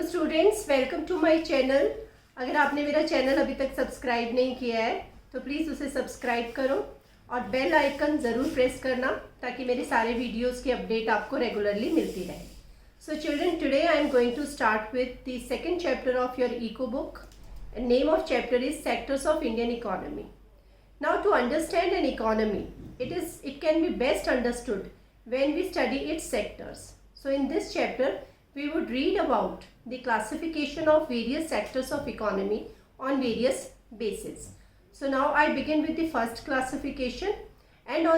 Students, welcome to my channel. अगर आपने मेरा चैनल अभी तक सब्सक्राइब नहीं किया है तो प्लीज़ उसे सब्सक्राइब करो और बेल आइकन ज़रूर प्रेस करना ताकि मेरे सारे वीडियोस की अपडेट आपको रेगुलरली मिलती रहे। So children, today I am going to start with the second chapter of your eco book. Name of chapter is sectors of Indian economy. Now, to understand an economy, it can be best understood when we study its sectors. So, in this chapter, we would read about the classification of various sectors of economy on various bases. So, now I begin with the first classification, and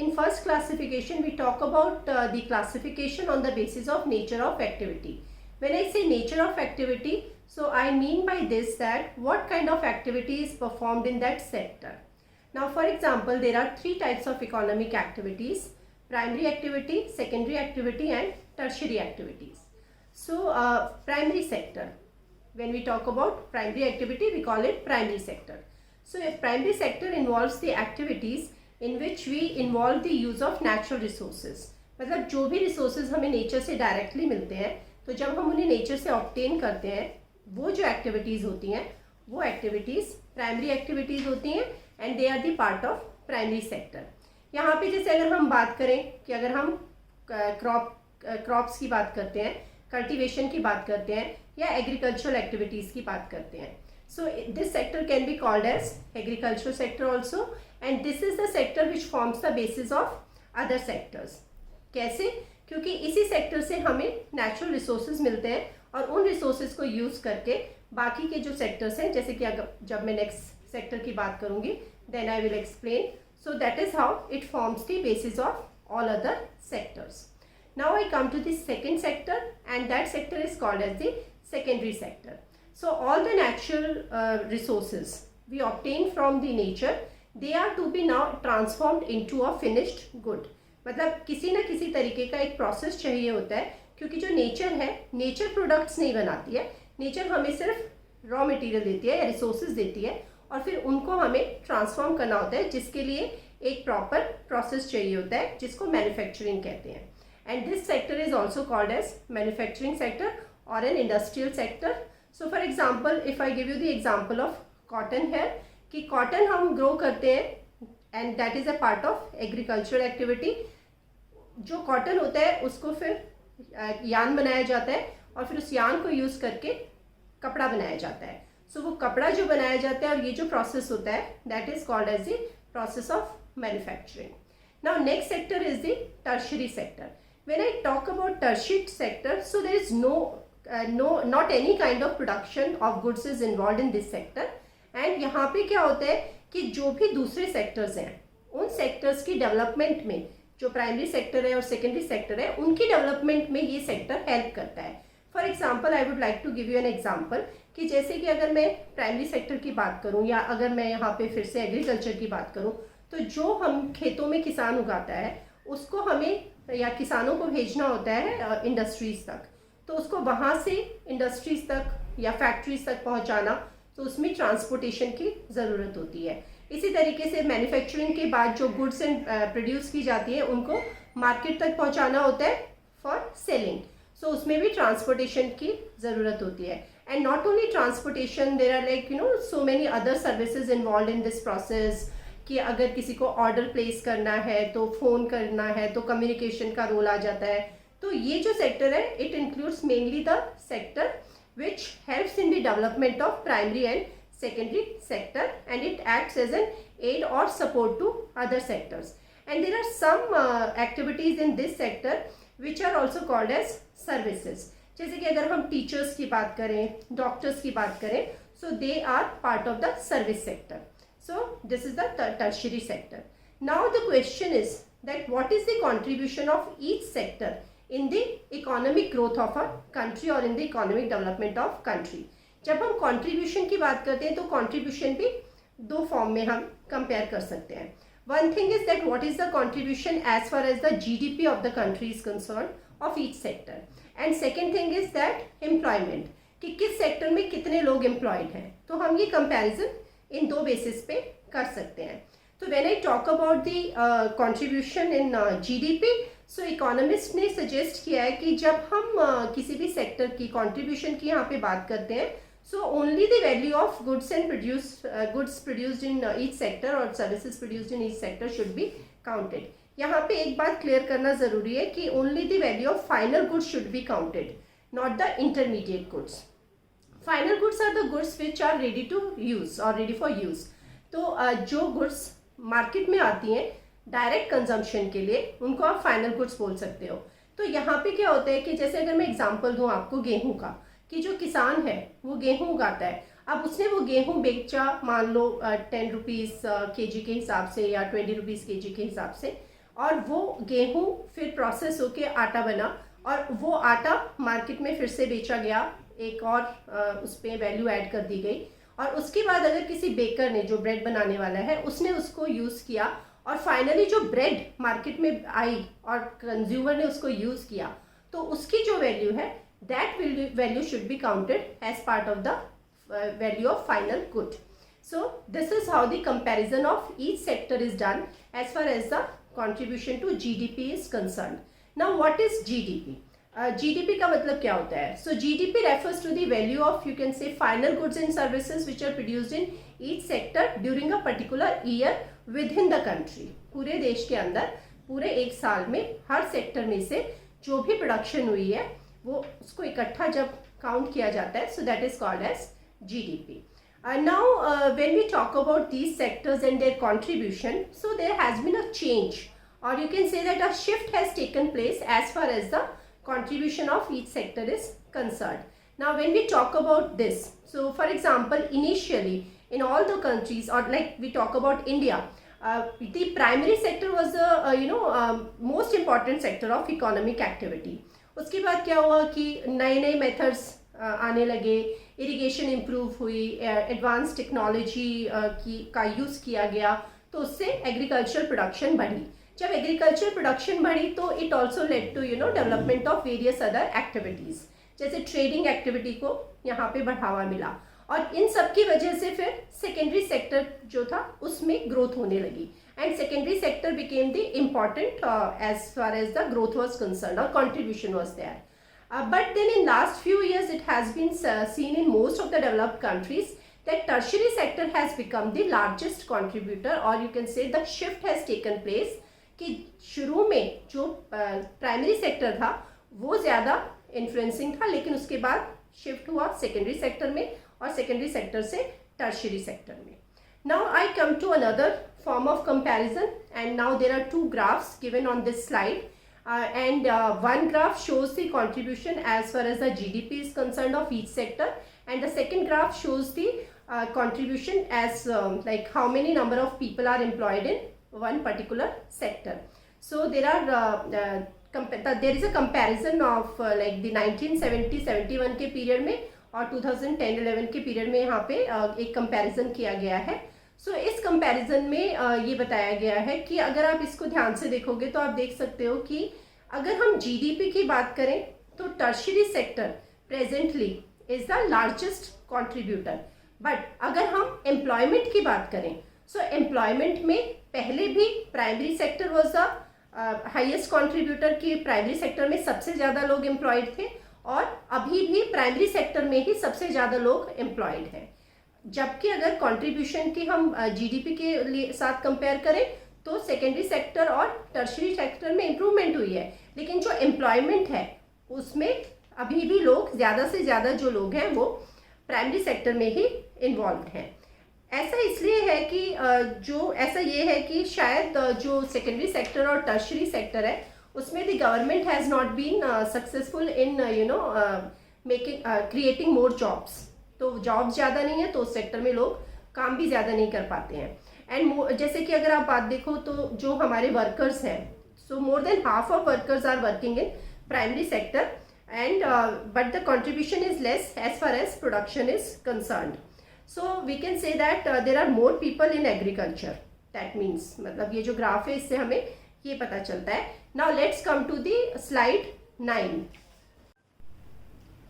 in first classification, we talk about the classification on the basis of nature of activity. When I say nature of activity, so I mean by this that what kind of activity is performed in that sector. Now, for example, there are three types of economic activities: primary activity, secondary activity and tertiary activities. So, primary sector, when we talk about primary activity, we call it primary sector. So, a primary sector involves the activities in which we involve the use of natural resources. मतलब जो भी resources हमें nature से directly मिलते हैं, तो जब हम उन्हें nature से obtain करते हैं, वो जो activities होती हैं, वो activities primary activities होती हैं and they are the part of primary sector. यहाँ पे जैसे अगर हम बात करें कि अगर हम क्रॉप्स की बात करते हैं, कल्टीवेशन की बात करते हैं या एग्रीकल्चरल एक्टिविटीज़ की बात करते हैं, so this sector can be called as agricultural sector also, and this is the sector which forms the basis of other sectors. कैसे? क्योंकि इसी सेक्टर से हमें नेचुरल रिसोर्सेज मिलते हैं और उन रिसोर्सेज को यूज़ करके बाकी के जो सेक्टर्स हैं, जैसे कि अगर जब मैं नेक्स्ट सेक्टर की बात करूंगी, then I will explain. So that is how it forms the basis of all other sectors. Now I come to the second sector and that sector is called as the secondary sector. So all the natural resources we obtain from the nature, they are to be now transformed into a finished good. मतलब किसी न किसी तरीके का एक process चाहिए होता है, क्योंकि जो नेचर है, नेचर प्रोडक्ट्स नहीं बनाती है, नेचर हमें सिर्फ रॉ मटेरियल देती है या रिसोर्सेज देती है और फिर उनको हमें ट्रांसफॉर्म करना होता है, जिसके लिए एक प्रॉपर प्रोसेस चाहिए होता है जिसको मैन्युफैक्चरिंग कहते हैं. And this sector is also called as manufacturing sector और an industrial sector. So for example, if I give you the example of cotton है कि कॉटन हम ग्रो करते हैं and that is a part of agricultural activity. जो cotton होता है उसको फिर यान बनाया जाता है और फिर उस यान को यूज़ करके कपड़ा बनाया जाता है. सो वो कपड़ा जो बनाया जाता है और ये जो प्रोसेस होता है, that is called as the process of manufacturing. Now next sector is the tertiary sector. When I talk about tertiary sector, so there is not any kind of production of goods is involve in this sector. And यहाँ पे क्या होता है कि जो भी दूसरे sectors हैं, उन सेक्टर्स की डेवलपमेंट में जो प्राइमरी सेक्टर है और सेकेंडरी सेक्टर है, उनकी डेवलपमेंट में ये सेक्टर हेल्प करता है. For example, I would like to give you an example कि जैसे कि अगर मैं प्राइमरी सेक्टर की बात करूं या अगर मैं यहाँ पे फिर से एग्रीकल्चर की बात करूं, तो जो हम खेतों में किसान उगाता है उसको हमें या किसानों को भेजना होता है इंडस्ट्रीज़ तक. तो उसको वहाँ से इंडस्ट्रीज़ तक या फैक्ट्रीज तक पहुँचाना, तो उसमें ट्रांसपोर्टेशन की ज़रूरत होती है. इसी तरीके से मैन्युफैक्चरिंग के बाद जो गुड्स एंड प्रोड्यूस की जाती है उनको मार्केट तक पहुँचाना होता है फॉर सेलिंग. सो उसमें भी ट्रांसपोर्टेशन की ज़रूरत होती है. And not only transportation, there are like so many other services involve in this process. कि अगर किसी को ऑर्डर प्लेस करना है तो फ़ोन करना है तो कम्युनिकेशन का रोल आ जाता है. तो ये जो सेक्टर है, it includes mainly the sector which helps in the development of primary and secondary sector, and it acts as an aid or support to other sectors. And there are some activities in this sector which are also called as services. जैसे कि अगर हम teachers की बात करें, doctors की बात करें, so they are part of the service sector. So this is the tertiary sector. Now the question is that what is the contribution of each sector in the economic growth of a country or in the economic development of country. जब हम contribution की बात करते हैं तो contribution भी दो form में हम कंपेयर कर सकते हैं. One thing is that what is the contribution as far as the GDP of the country is concern of each sector. And second thing is that employment, कि किस सेक्टर में कितने लोग एम्प्लॉयड हैं. तो हम ये कंपेरिजन इन दो बेसिस पे कर सकते हैं. तो when I talk about the contribution in GDP, so economist ने सजेस्ट किया है कि जब हम किसी भी सेक्टर की कंट्रीब्यूशन की यहाँ पे बात करते हैं, so only the value of goods produced in each sector और services produced in each sector should be counted. यहाँ पे एक बात क्लियर करना जरूरी है कि only the value of final goods should be counted, not the intermediate goods. Final goods are the goods which are ready to use और ready for use. तो जो गुड्स मार्केट में आती हैं डायरेक्ट कंजम्पशन के लिए, उनको आप फाइनल गुड्स बोल सकते हो। तो यहाँ पे क्या होता है कि जैसे अगर मैं एग्जांपल दूँ आपको गेहूं का, कि जो किसान है वो गेहूं उगाता है, अब उसने वो गेहूं बेचा मान लो 10 रुपीज़ kg के हिसाब से या 20 रुपीज़ kg के हिसाब से, और वो गेहूं फिर प्रोसेस होके आटा बना और वो आटा मार्केट में फिर से बेचा गया, एक और उस पर वैल्यू ऐड कर दी गई, और उसके बाद अगर किसी बेकर ने, जो ब्रेड बनाने वाला है, उसने उसको यूज़ किया और फाइनली जो ब्रेड मार्केट में आई और कंज्यूमर ने उसको यूज़ किया, तो उसकी जो वैल्यू है that value should be counted as part of the value of final good. So this is how the comparison of each sector is done as far as the contribution to GDP is concerned. Now what is GDP? GDP का मतलब क्या होता है? So GDP refers to the value of, you can say, final goods and services which are produced in each sector during a particular year within the country. पूरे देश के अंदर पूरे एक साल में हर सेक्टर में से जो भी प्रोडक्शन हुई है वो उसको इकट्ठा जब काउंट किया जाता है, so that is called as GDP. Now when we talk about these sectors and their contribution, so there has been a change, or you can say that a shift has taken place as far as the contribution of each sector is concerned. Now when we talk about this, so for example, initially in all the countries, or like we talk about India, the primary sector was the most important sector of economic activity. उसके बाद क्या हुआ कि नए नए methods आने लगे, irrigation improve हुई, एडवांस टेक्नोलॉजी का यूज़ किया गया, तो उससे एग्रीकल्चर प्रोडक्शन बढ़ी। जब एग्रीकल्चर प्रोडक्शन बढ़ी तो it also led to development of various other activities, जैसे ट्रेडिंग एक्टिविटी को यहाँ पे बढ़ावा मिला, और इन सब की वजह से फिर सेकेंडरी सेक्टर जो था उसमें ग्रोथ होने लगी, and secondary sector became the important as far as the growth was concerned or contribution was there. But then in last few years it has been seen in most of the developed countries that tertiary sector has become the largest contributor, or you can say the shift has taken place कि शुरू में जो primary sector था वो ज़्यादा influencing था, लेकिन उसके बाद शिफ्ट हुआ सेकेंडरी सेक्टर में और सेकेंडरी सेक्टर से टर्शियरी सेक्टर में. Now I come to another form of comparison, and now there are two graphs given on this slide, and one graph shows the contribution as far as the GDP is concerned of each sector, and the second graph shows the contribution as like how many number of people are employed in one particular sector. So there are there is a comparison of like the 1970-71 के period में और 2010-11 के period में यहाँ पे एक comparison किया गया है. सो इस कंपैरिजन में ये बताया गया है कि अगर आप इसको ध्यान से देखोगे तो आप देख सकते हो कि अगर हम जीडीपी की बात करें तो tertiary sector presently is the largest contributor. But अगर हम एम्प्लॉयमेंट की बात करें सो एम्प्लॉयमेंट में पहले भी primary sector was the highest contributor, की प्राइमरी सेक्टर में सबसे ज़्यादा लोग एम्प्लॉयड थे और अभी भी प्राइमरी सेक्टर में ही सबसे ज़्यादा लोग एम्प्लॉयड हैं. जबकि अगर कंट्रीब्यूशन की हम जीडीपी के लिए साथ कंपेयर करें तो सेकेंडरी सेक्टर और टर्शियरी सेक्टर में इम्प्रूवमेंट हुई है, लेकिन जो एम्प्लॉयमेंट है उसमें अभी भी लोग ज़्यादा से ज़्यादा जो लोग हैं वो प्राइमरी सेक्टर में ही इन्वॉल्व हैं. ऐसा इसलिए है कि जो ऐसा ये है कि शायद जो सेकेंडरी सेक्टर और टर्शियरी सेक्टर है उसमें the government has not been successful in making creating more jobs. तो जॉब्स ज़्यादा नहीं है तो उस सेक्टर में लोग काम भी ज़्यादा नहीं कर पाते हैं. एंड जैसे कि अगर आप बात देखो तो जो हमारे वर्कर्स हैं, so more than half of workers are working in primary sector, and but the contribution is less as far as production is concerned. So we can say that there are more people in agriculture. That means मतलब ये जो graph है इससे हमें ये पता चलता है. Now let's come to the slide 9.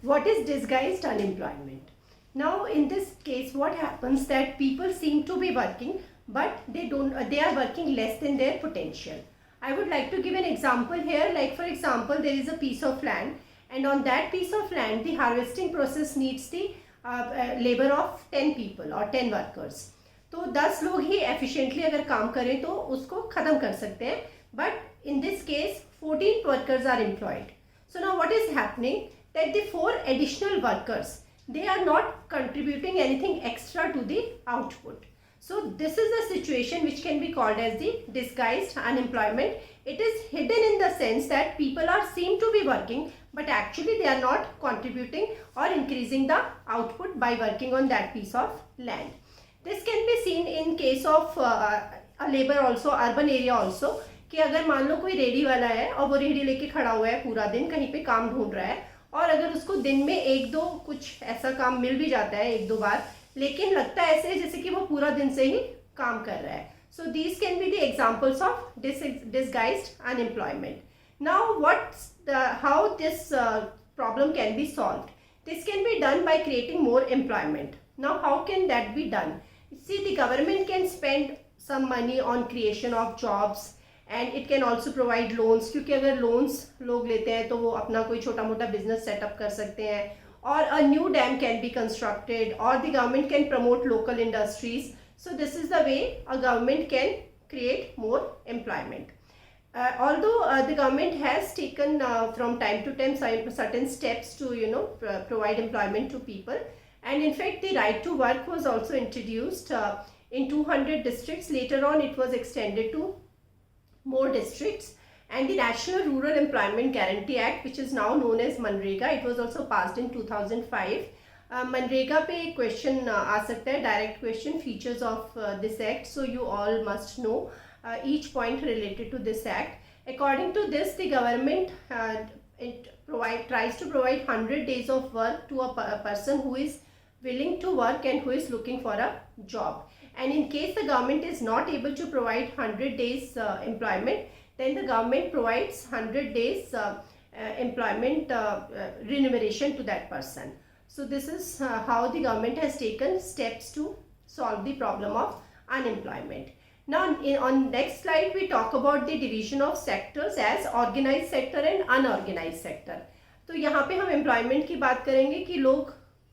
What is disguised unemployment? Now in this case what happens that people seem to be working but they are working less than their potential. I would like to give an example here. Like for example, there is a piece of land, and on that piece of land, the harvesting process needs the labor of 10 people or 10 workers. तो 10 लोग ही efficiently अगर काम करें तो उसको ख़त्म कर सकते हैं. But in this case, 14 workers are employed. So now what is happening? That the 4 additional workers, they are not contributing anything extra to the output. So this is a situation which can be called as the disguised unemployment. It is hidden in the sense that people are seem to be working, but actually they are not contributing or increasing the output by working on that piece of land. This can be seen in case of a labor also, urban area also, कि अगर मान लो कोई ready वाला है और वो ready लेके खड़ा हुआ है पूरा दिन, कहीं पे काम ढूंढ रहा है, और अगर उसको दिन में एक दो कुछ ऐसा काम मिल भी जाता है एक दो बार, लेकिन लगता है ऐसे जैसे कि वो पूरा दिन से ही काम कर रहा है. So these can be the examples of disguised unemployment. Now how this problem can be solved? This can be done by creating more employment. Now how can that be done? See, the government can spend some money on creation of jobs, and it can also provide loans, क्योंकि अगर loans लोग लेते हैं तो वो अपना कोई छोटा मोटा business setup कर सकते हैं, or a new dam can be constructed, or the government can promote local industries. So this is the way a government can create more employment. Although the government has taken from time to time certain steps to provide employment to people, and in fact the right to work was also introduced in 200 districts. Later on it was extended to more districts. And the National Rural Employment Guarantee Act, which is now known as MNREGA, it was also passed in 2005. MNREGA पे एक question आ सकता है, direct question, features of this act. So you all must know each point related to this act. According to this, the government tries to provide 100 days of work to a person who is willing to work and who is looking for a job. And in case the government is not able to provide 100 days employment, then the government provides 100 days employment remuneration to that person. So this is how the government has taken steps to solve the problem of unemployment. Now on next slide we talk about the division of sectors as organized sector and unorganized sector. तो यहाँ पे हम employment की बात करेंगे कि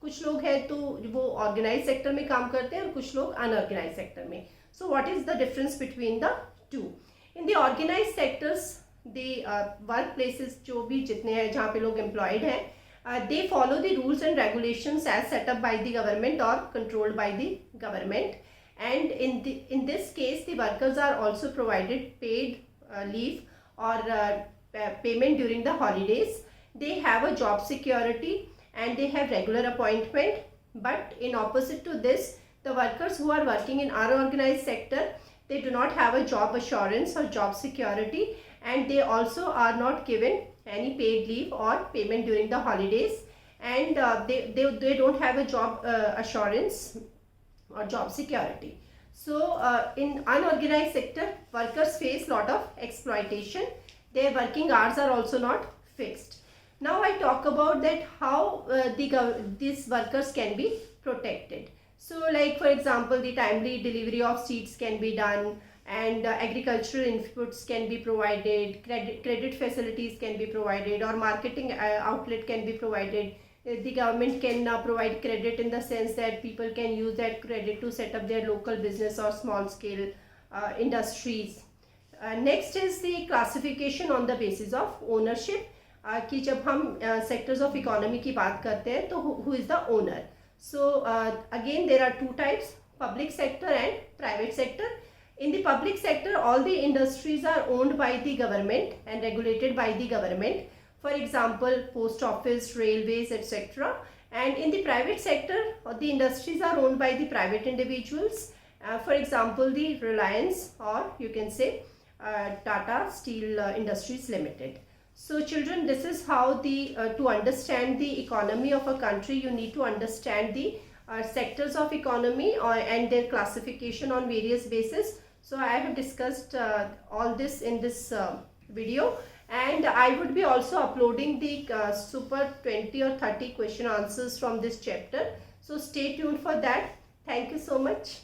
कुछ लोग हैं तो वो organized sector में काम करते हैं और कुछ लोग unorganized sector में. So what is the difference between the two? In the organized sectors, the workplaces जो भी जितने हैं जहाँ पे लोग employed हैं, they follow the rules and regulations as set up by the government or controlled by the government. And in this case, the workers are also provided paid leave or payment during the holidays. They have a job security and they have regular appointment. But in opposite to this, the workers who are working in unorganized sector, they do not have a job assurance or job security, and they also are not given any paid leave or payment during the holidays, and they don't have a job assurance or job security. So in unorganized sector, workers face lot of exploitation. Their working hours are also not fixed. Now I talk about that how these workers can be protected. So like for example, the timely delivery of seeds can be done, and agricultural inputs can be provided, credit facilities can be provided, or marketing outlet can be provided. The government can provide credit in the sense that people can use that credit to set up their local business or small scale industries. Next is the classification on the basis of ownership. कि जब हम sectors of economy की बात करते हैं तो who is the owner? So again there are two types, public sector and private sector. In the public sector, all the industries are owned by the government and regulated by the government. For example, post office, railways, etc. And in the private sector, the industries are owned by the private individuals. For example, the Reliance, or you can say Tata Steel Industries Limited. So children, this is how to understand the economy of a country, you need to understand the sectors of economy and their classification on various basis. So I have discussed all this in this video, and I would be also uploading the super 20 or 30 question answers from this chapter. So stay tuned for that. Thank you so much.